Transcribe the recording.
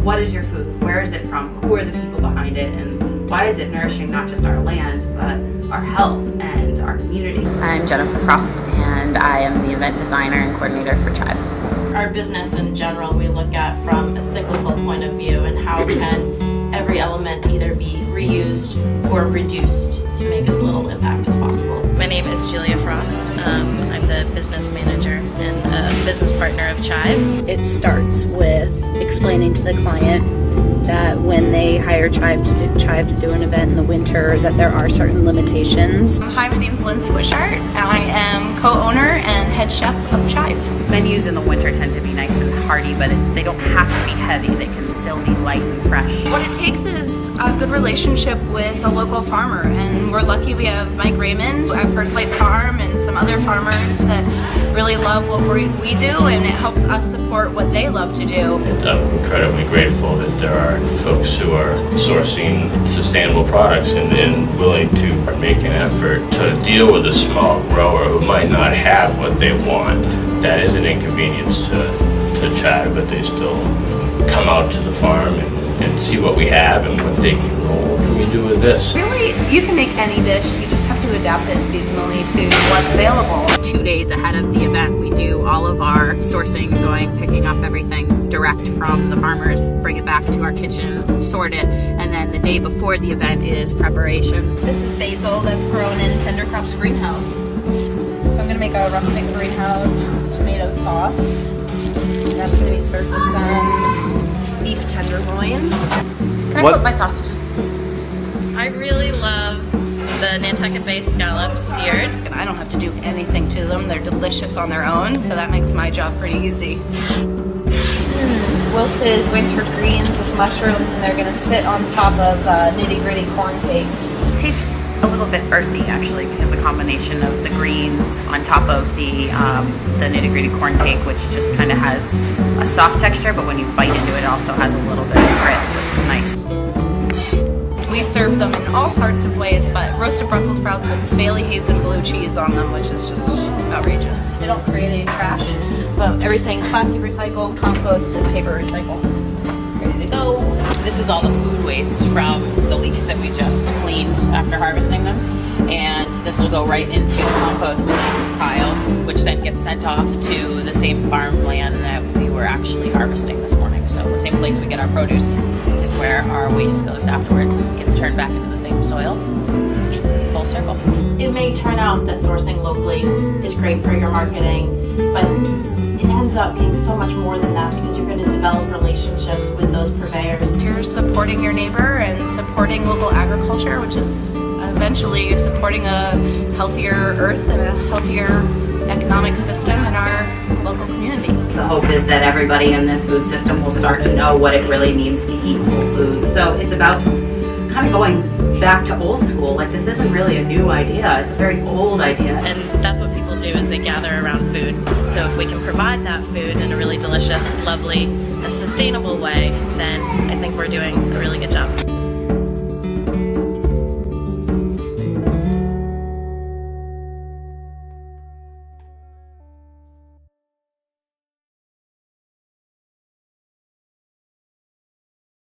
what is your food? Where is it from? Who are the people behind it? And why is it nourishing not just our land, but our health and our community? I'm Jennifer Frost, and I am the event designer and coordinator for Chive. Our business in general, we look at from a cyclical point of view, and how can every element either be reused or reduced to make as little impact as possible. My name is Julia Frost. I'm the business manager and a business partner of Chive. It starts with explaining to the client that when they hire Chive to do an event in the winter, that there are certain limitations. Hi, my name is Lindsay Wishart. I am co-owner and head chef of Chive. Menus in the winter tend to be nice and hearty, but they don't have to be heavy. They can still be light and fresh. What it takes is a good relationship with a local farmer, and we're lucky we have Mike Raymond at First Light Farm and some other farmers that really love what we do, and it helps us support what they love to do. I'm incredibly grateful that there are folks who are sourcing sustainable products and willing to make an effort to deal with a small grower who might not have what they want. That is an inconvenience to Chive, but they still come out to the farm and see what we have and what they can, what can we do with this. Really, you can make any dish, you just have to adapt it seasonally to what's available. 2 days ahead of the event, we do all of our sourcing, picking up everything direct from the farmers, bring it back to our kitchen, sort it, and then the day before the event is preparation. This is basil that's grown in Tender Crops greenhouse. So I'm going to make a rustic greenhouse tomato sauce. That's going to be served with some beef tenderloin. Can I flip my sausages? I really love the Nantucket-based scallops seared. I don't have to do anything to them. They're delicious on their own, so that makes my job pretty easy. Wilted winter greens with mushrooms, and they're going to sit on top of nitty-gritty corn cakes. It tastes a little bit earthy, actually, because the combination of the greens on top of the nitty-gritty corn cake, which just kind of has a soft texture, but when you bite into it, it also has a little bit of grit, which is nice. We serve them in all sorts of ways, but roasted Brussels sprouts with Bailey hazelnut blue cheese on them, which is just outrageous. They don't create any trash, but everything plastic recycled, compost, and paper recycle. Ready to go. This is all the food waste from the leeks that we just cleaned after harvesting them, and this will go right into the compost pile, which then gets sent off to the same farmland that we were actually harvesting this morning. So the same place we get our produce is where our waste goes afterwards. It gets turned back into the same soil. Full circle. It may turn out that sourcing locally is great for your marketing, but it ends up being so much more than that, because you're going to develop relationships with those purveyors. You're supporting your neighbor and supporting local agriculture, which is eventually supporting a healthier earth and a healthier economic system in our local community. The hope is that everybody in this food system will start to know what it really means to eat whole foods. So it's about kind of going back to old school. Like, this isn't really a new idea, it's a very old idea. And that's what people do, is they gather around food. So if we can provide that food in a really delicious, lovely, and sustainable way, then I think we're doing a really good job.